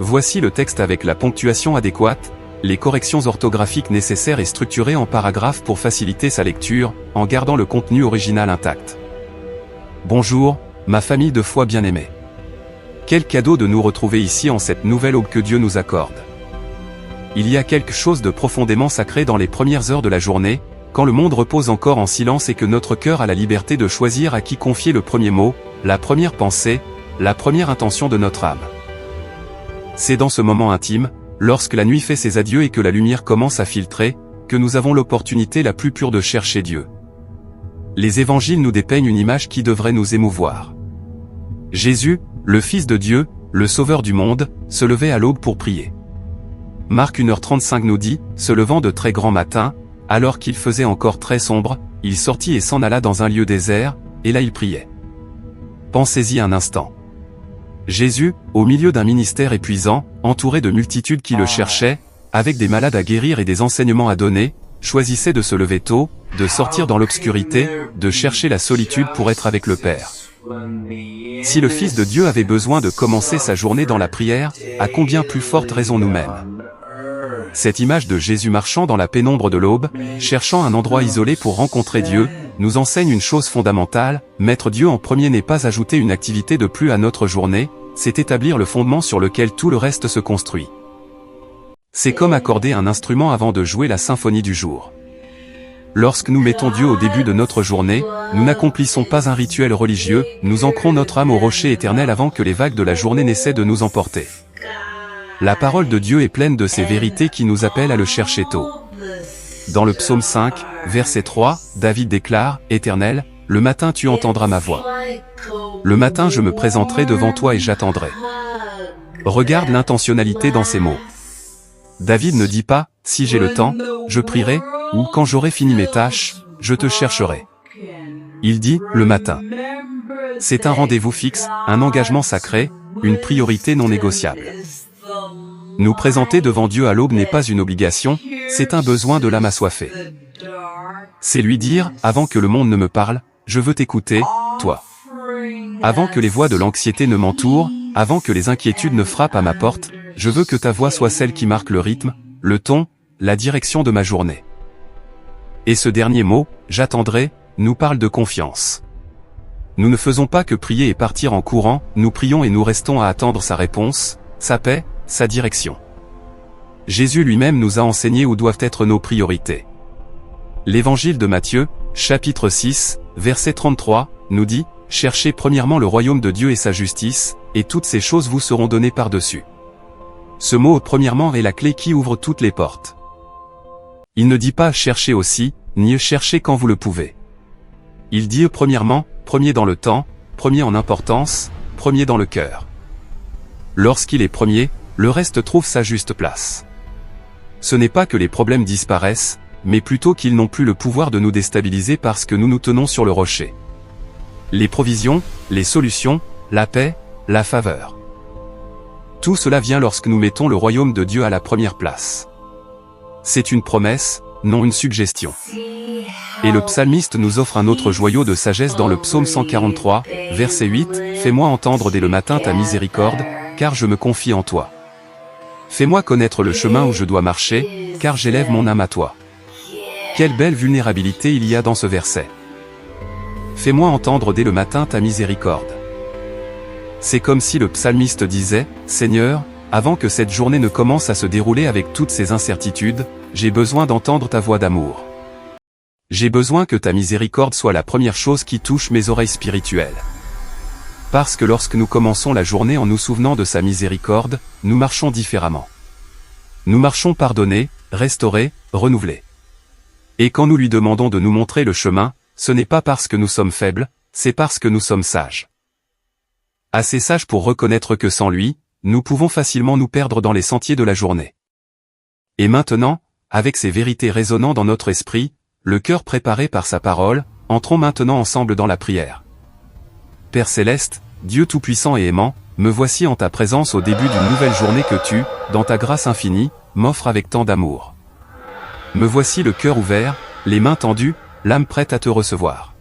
Voici le texte avec la ponctuation adéquate, les corrections orthographiques nécessaires et structurées en paragraphes pour faciliter sa lecture, en gardant le contenu original intact. Bonjour, ma famille de foi bien-aimée. Quel cadeau de nous retrouver ici en cette nouvelle aube que Dieu nous accorde. Il y a quelque chose de profondément sacré dans les premières heures de la journée, quand le monde repose encore en silence et que notre cœur a la liberté de choisir à qui confier le premier mot, la première pensée, la première intention de notre âme. C'est dans ce moment intime, lorsque la nuit fait ses adieux et que la lumière commence à filtrer, que nous avons l'opportunité la plus pure de chercher Dieu. Les évangiles nous dépeignent une image qui devrait nous émouvoir. Jésus, le Fils de Dieu, le Sauveur du monde, se levait à l'aube pour prier. Marc 1h35 nous dit, se levant de très grand matin, alors qu'il faisait encore très sombre, il sortit et s'en alla dans un lieu désert, et là il priait. Pensez-y un instant. Jésus, au milieu d'un ministère épuisant, entouré de multitudes qui le cherchaient, avec des malades à guérir et des enseignements à donner, choisissait de se lever tôt, de sortir dans l'obscurité, de chercher la solitude pour être avec le Père. Si le Fils de Dieu avait besoin de commencer sa journée dans la prière, à combien plus forte raison nous-mêmes. Cette image de Jésus marchant dans la pénombre de l'aube, cherchant un endroit isolé pour rencontrer Dieu, nous enseigne une chose fondamentale, mettre Dieu en premier n'est pas ajouter une activité de plus à notre journée, c'est établir le fondement sur lequel tout le reste se construit. C'est comme accorder un instrument avant de jouer la symphonie du jour. Lorsque nous mettons Dieu au début de notre journée, nous n'accomplissons pas un rituel religieux, nous ancrons notre âme au rocher éternel avant que les vagues de la journée n'essaient de nous emporter. La parole de Dieu est pleine de ces vérités qui nous appellent à le chercher tôt. Dans le psaume 5, verset 3, David déclare, « Éternel, le matin tu entendras ma voix. Le matin je me présenterai devant toi et j'attendrai. » Regarde l'intentionnalité dans ces mots. David ne dit pas, « Si j'ai le temps, je prierai » ou « Quand j'aurai fini mes tâches, je te chercherai. » Il dit, « Le matin. » C'est un rendez-vous fixe, un engagement sacré, une priorité non négociable. Nous présenter devant Dieu à l'aube n'est pas une obligation, c'est un besoin de l'âme assoiffée. C'est lui dire, avant que le monde ne me parle, je veux t'écouter, toi. Avant que les voix de l'anxiété ne m'entourent, avant que les inquiétudes ne frappent à ma porte, je veux que ta voix soit celle qui marque le rythme, le ton, la direction de ma journée. Et ce dernier mot, j'attendrai, nous parle de confiance. Nous ne faisons pas que prier et partir en courant, nous prions et nous restons à attendre sa réponse, sa paix, sa direction. Jésus lui-même nous a enseigné où doivent être nos priorités. L'évangile de Matthieu, chapitre 6, verset 33, nous dit, « Cherchez premièrement le royaume de Dieu et sa justice, et toutes ces choses vous seront données par-dessus. » Ce mot « premièrement » est la clé qui ouvre toutes les portes. Il ne dit pas « cherchez aussi », ni « cherchez quand vous le pouvez ». Il dit « premièrement », premier dans le temps, premier en importance, premier dans le cœur. Lorsqu'il est premier, le reste trouve sa juste place. Ce n'est pas que les problèmes disparaissent, mais plutôt qu'ils n'ont plus le pouvoir de nous déstabiliser parce que nous nous tenons sur le rocher. Les provisions, les solutions, la paix, la faveur. Tout cela vient lorsque nous mettons le royaume de Dieu à la première place. C'est une promesse, non une suggestion. Et le psalmiste nous offre un autre joyau de sagesse dans le psaume 143, verset 8, « Fais-moi entendre dès le matin ta miséricorde, car je me confie en toi. Fais-moi connaître le chemin où je dois marcher, car j'élève mon âme à toi. » Quelle belle vulnérabilité il y a dans ce verset. Fais-moi entendre dès le matin ta miséricorde. C'est comme si le psalmiste disait, « Seigneur, avant que cette journée ne commence à se dérouler avec toutes ces incertitudes, j'ai besoin d'entendre ta voix d'amour. J'ai besoin que ta miséricorde soit la première chose qui touche mes oreilles spirituelles. » Parce que lorsque nous commençons la journée en nous souvenant de sa miséricorde, nous marchons différemment. Nous marchons pardonnés, restaurés, renouvelés. Et quand nous lui demandons de nous montrer le chemin, ce n'est pas parce que nous sommes faibles, c'est parce que nous sommes sages. Assez sages pour reconnaître que sans lui, nous pouvons facilement nous perdre dans les sentiers de la journée. Et maintenant, avec ces vérités résonnant dans notre esprit, le cœur préparé par sa parole, entrons maintenant ensemble dans la prière. Père céleste, Dieu tout-puissant et aimant, me voici en ta présence au début d'une nouvelle journée que tu, dans ta grâce infinie, m'offres avec tant d'amour. Me voici le cœur ouvert, les mains tendues, l'âme prête à te recevoir.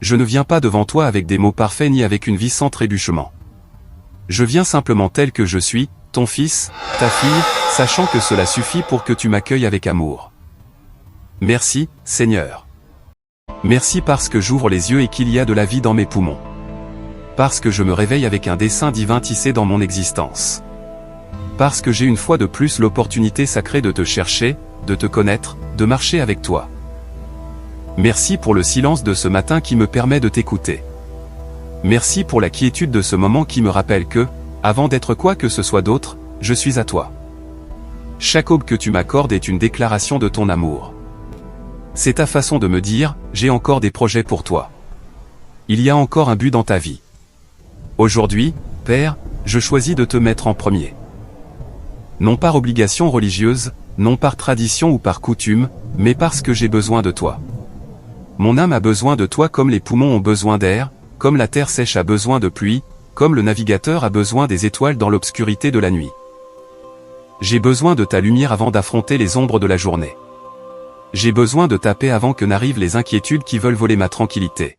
Je ne viens pas devant toi avec des mots parfaits ni avec une vie sans trébuchement. Je viens simplement tel que je suis, ton fils, ta fille, sachant que cela suffit pour que tu m'accueilles avec amour. Merci, Seigneur. Merci parce que j'ouvre les yeux et qu'il y a de la vie dans mes poumons. Parce que je me réveille avec un dessein divin tissé dans mon existence. Parce que j'ai une fois de plus l'opportunité sacrée de te chercher, de te connaître, de marcher avec toi. Merci pour le silence de ce matin qui me permet de t'écouter. Merci pour la quiétude de ce moment qui me rappelle que, avant d'être quoi que ce soit d'autre, je suis à toi. Chaque aube que tu m'accordes est une déclaration de ton amour. C'est ta façon de me dire, j'ai encore des projets pour toi. Il y a encore un but dans ta vie. Aujourd'hui, Père, je choisis de te mettre en premier. Non par obligation religieuse, non par tradition ou par coutume, mais parce que j'ai besoin de toi. Mon âme a besoin de toi comme les poumons ont besoin d'air, comme la terre sèche a besoin de pluie, comme le navigateur a besoin des étoiles dans l'obscurité de la nuit. J'ai besoin de ta lumière avant d'affronter les ombres de la journée. J'ai besoin de ta paix avant que n'arrivent les inquiétudes qui veulent voler ma tranquillité.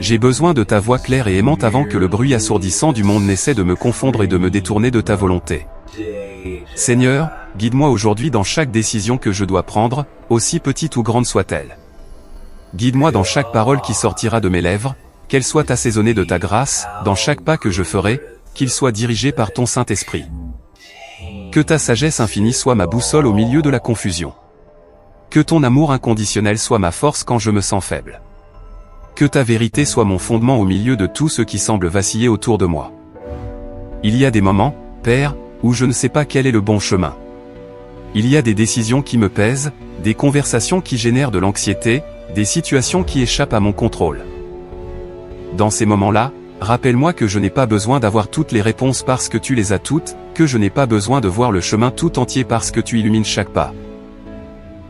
J'ai besoin de ta voix claire et aimante avant que le bruit assourdissant du monde n'essaie de me confondre et de me détourner de ta volonté. Seigneur, guide-moi aujourd'hui dans chaque décision que je dois prendre, aussi petite ou grande soit-elle. Guide-moi dans chaque parole qui sortira de mes lèvres, qu'elle soit assaisonnée de ta grâce, dans chaque pas que je ferai, qu'il soit dirigé par ton Saint-Esprit. Que ta sagesse infinie soit ma boussole au milieu de la confusion. Que ton amour inconditionnel soit ma force quand je me sens faible. Que ta vérité soit mon fondement au milieu de tout ce qui semble vaciller autour de moi. Il y a des moments, Père, où je ne sais pas quel est le bon chemin. Il y a des décisions qui me pèsent, des conversations qui génèrent de l'anxiété, des situations qui échappent à mon contrôle. Dans ces moments-là, rappelle-moi que je n'ai pas besoin d'avoir toutes les réponses parce que tu les as toutes, que je n'ai pas besoin de voir le chemin tout entier parce que tu illumines chaque pas.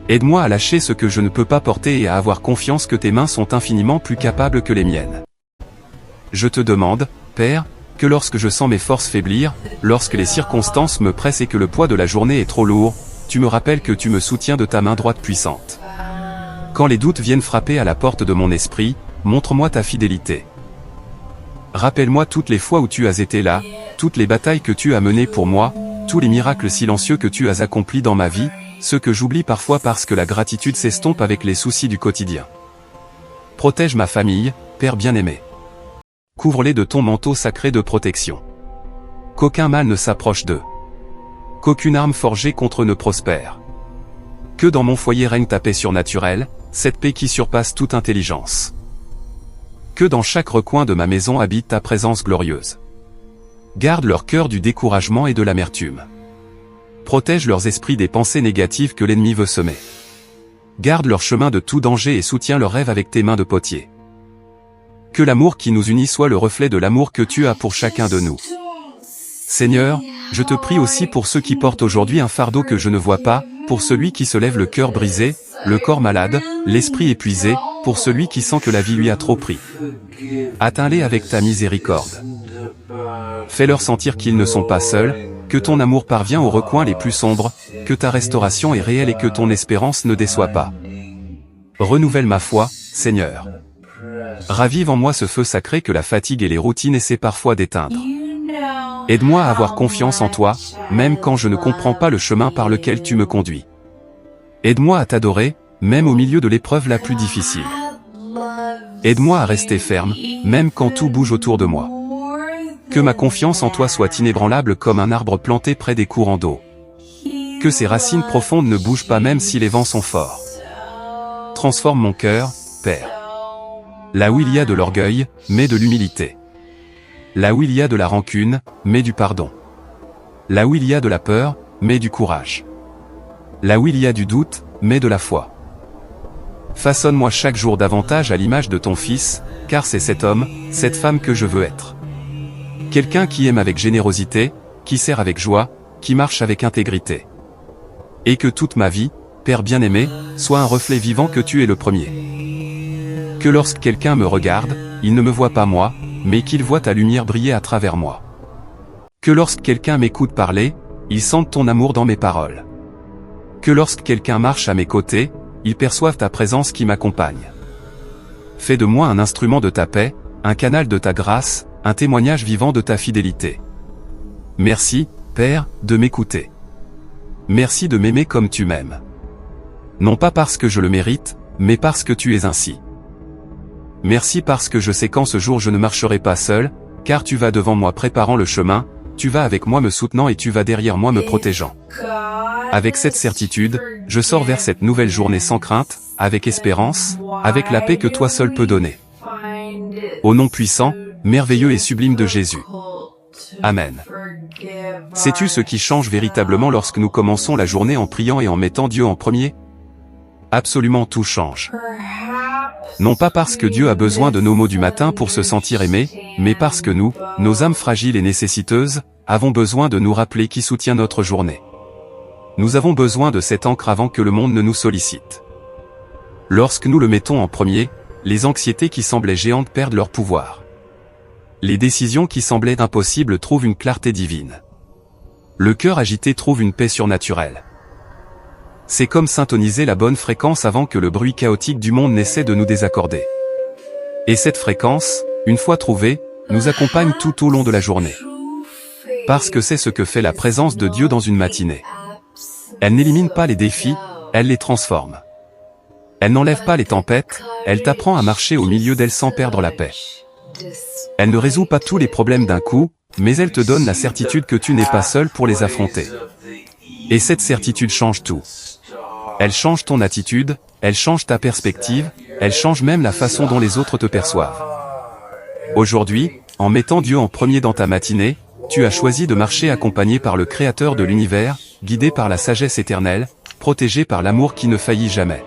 Aide-moi à lâcher ce que je ne peux pas porter et à avoir confiance que tes mains sont infiniment plus capables que les miennes. Je te demande, Père, que lorsque je sens mes forces faiblir, lorsque les circonstances me pressent et que le poids de la journée est trop lourd, tu me rappelles que tu me soutiens de ta main droite puissante. Quand les doutes viennent frapper à la porte de mon esprit, montre-moi ta fidélité. Rappelle-moi toutes les fois où tu as été là, toutes les batailles que tu as menées pour moi, tous les miracles silencieux que tu as accomplis dans ma vie, ceux que j'oublie parfois parce que la gratitude s'estompe avec les soucis du quotidien. Protège ma famille, Père bien-aimé. Couvre-les de ton manteau sacré de protection. Qu'aucun mal ne s'approche d'eux. Qu'aucune arme forgée contre eux ne prospère. Que dans mon foyer règne ta paix surnaturelle, cette paix qui surpasse toute intelligence. Que dans chaque recoin de ma maison habite ta présence glorieuse. Garde leur cœur du découragement et de l'amertume. Protège leurs esprits des pensées négatives que l'ennemi veut semer. Garde leur chemin de tout danger et soutiens leurs rêves avec tes mains de potier. Que l'amour qui nous unit soit le reflet de l'amour que tu as pour chacun de nous. Seigneur, je te prie aussi pour ceux qui portent aujourd'hui un fardeau que je ne vois pas, pour celui qui se lève le cœur brisé, le corps malade, l'esprit épuisé, pour celui qui sent que la vie lui a trop pris. Atteins-les avec ta miséricorde. Fais-leur sentir qu'ils ne sont pas seuls, que ton amour parvient aux recoins les plus sombres, que ta restauration est réelle et que ton espérance ne déçoit pas. Renouvelle ma foi, Seigneur. Ravive en moi ce feu sacré que la fatigue et les routines essaient parfois d'éteindre. Aide-moi à avoir confiance en toi, même quand je ne comprends pas le chemin par lequel tu me conduis. Aide-moi à t'adorer, même au milieu de l'épreuve la plus difficile. Aide-moi à rester ferme, même quand tout bouge autour de moi. Que ma confiance en toi soit inébranlable comme un arbre planté près des courants d'eau. Que ses racines profondes ne bougent pas même si les vents sont forts. Transforme mon cœur, Père. Là où il y a de l'orgueil, mets de l'humilité. Là où il y a de la rancune, mets du pardon. Là où il y a de la peur, mets du courage. Là où il y a du doute, mets de la foi. Façonne-moi chaque jour davantage à l'image de ton Fils, car c'est cet homme, cette femme que je veux être. Quelqu'un qui aime avec générosité, qui sert avec joie, qui marche avec intégrité. Et que toute ma vie, Père bien-aimé, soit un reflet vivant que tu es le premier. Que lorsque quelqu'un me regarde, il ne me voit pas moi, mais qu'il voit ta lumière briller à travers moi. Que lorsque quelqu'un m'écoute parler, il sente ton amour dans mes paroles. Que lorsque quelqu'un marche à mes côtés, il perçoive ta présence qui m'accompagne. Fais de moi un instrument de ta paix, un canal de ta grâce, un témoignage vivant de ta fidélité. Merci, Père, de m'écouter. Merci de m'aimer comme tu m'aimes. Non pas parce que je le mérite, mais parce que tu es ainsi. Merci parce que je sais qu'en ce jour je ne marcherai pas seul, car tu vas devant moi préparant le chemin, tu vas avec moi me soutenant et tu vas derrière moi me protégeant. Avec cette certitude, je sors vers cette nouvelle journée sans crainte, avec espérance, avec la paix que toi seul peux donner. Au nom puissant, merveilleux et sublime de Jésus. Amen. Sais-tu ce qui change véritablement lorsque nous commençons la journée en priant et en mettant Dieu en premier? Absolument tout change. Non pas parce que Dieu a besoin de nos mots du matin pour se sentir aimé, mais parce que nous, nos âmes fragiles et nécessiteuses, avons besoin de nous rappeler qui soutient notre journée. Nous avons besoin de cette encre avant que le monde ne nous sollicite. Lorsque nous le mettons en premier, les anxiétés qui semblaient géantes perdent leur pouvoir. Les décisions qui semblaient impossibles trouvent une clarté divine. Le cœur agité trouve une paix surnaturelle. C'est comme syntoniser la bonne fréquence avant que le bruit chaotique du monde n'essaie de nous désaccorder. Et cette fréquence, une fois trouvée, nous accompagne tout au long de la journée. Parce que c'est ce que fait la présence de Dieu dans une matinée. Elle n'élimine pas les défis, elle les transforme. Elle n'enlève pas les tempêtes, elle t'apprend à marcher au milieu d'elles sans perdre la paix. Elle ne résout pas tous les problèmes d'un coup, mais elle te donne la certitude que tu n'es pas seul pour les affronter. Et cette certitude change tout. Elle change ton attitude, elle change ta perspective, elle change même la façon dont les autres te perçoivent. Aujourd'hui, en mettant Dieu en premier dans ta matinée, tu as choisi de marcher accompagné par le Créateur de l'univers, guidé par la sagesse éternelle, protégé par l'amour qui ne faillit jamais.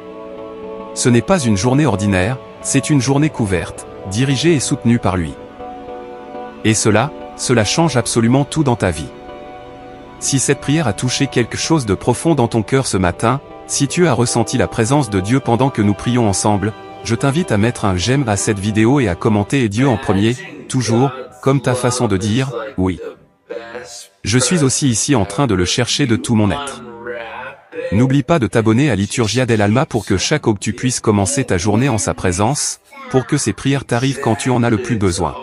Ce n'est pas une journée ordinaire, c'est une journée couverte, dirigée et soutenue par lui. Et cela change absolument tout dans ta vie. Si cette prière a touché quelque chose de profond dans ton cœur ce matin, si tu as ressenti la présence de Dieu pendant que nous prions ensemble, je t'invite à mettre un j'aime à cette vidéo et à commenter Dieu en premier, toujours, comme ta façon de dire, oui. Je suis aussi ici en train de le chercher de tout mon être. N'oublie pas de t'abonner à Liturgia del Alma pour que chaque aube tu puisses commencer ta journée en sa présence, pour que ces prières t'arrivent quand tu en as le plus besoin.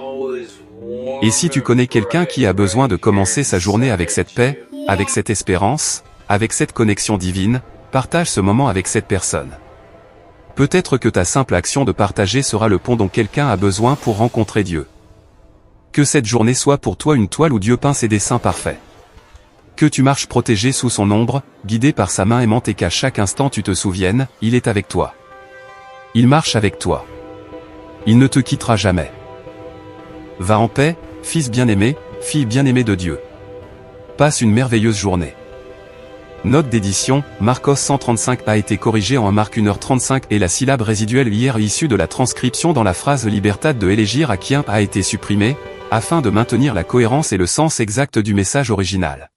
Et si tu connais quelqu'un qui a besoin de commencer sa journée avec cette paix, avec cette espérance, avec cette connexion divine, partage ce moment avec cette personne. Peut-être que ta simple action de partager sera le pont dont quelqu'un a besoin pour rencontrer Dieu. Que cette journée soit pour toi une toile où Dieu peint ses dessins parfaits. Que tu marches protégé sous son ombre, guidé par sa main aimante et qu'à chaque instant tu te souviennes, il est avec toi. Il marche avec toi. Il ne te quittera jamais. Va en paix, fils bien-aimé, fille bien-aimée de Dieu. Passe une merveilleuse journée. Note d'édition, Marcos 135 a été corrigé en Marc 1h35 et la syllabe résiduelle hier issue de la transcription dans la phrase Libertad de Elegir Aquien a été supprimée, afin de maintenir la cohérence et le sens exact du message original.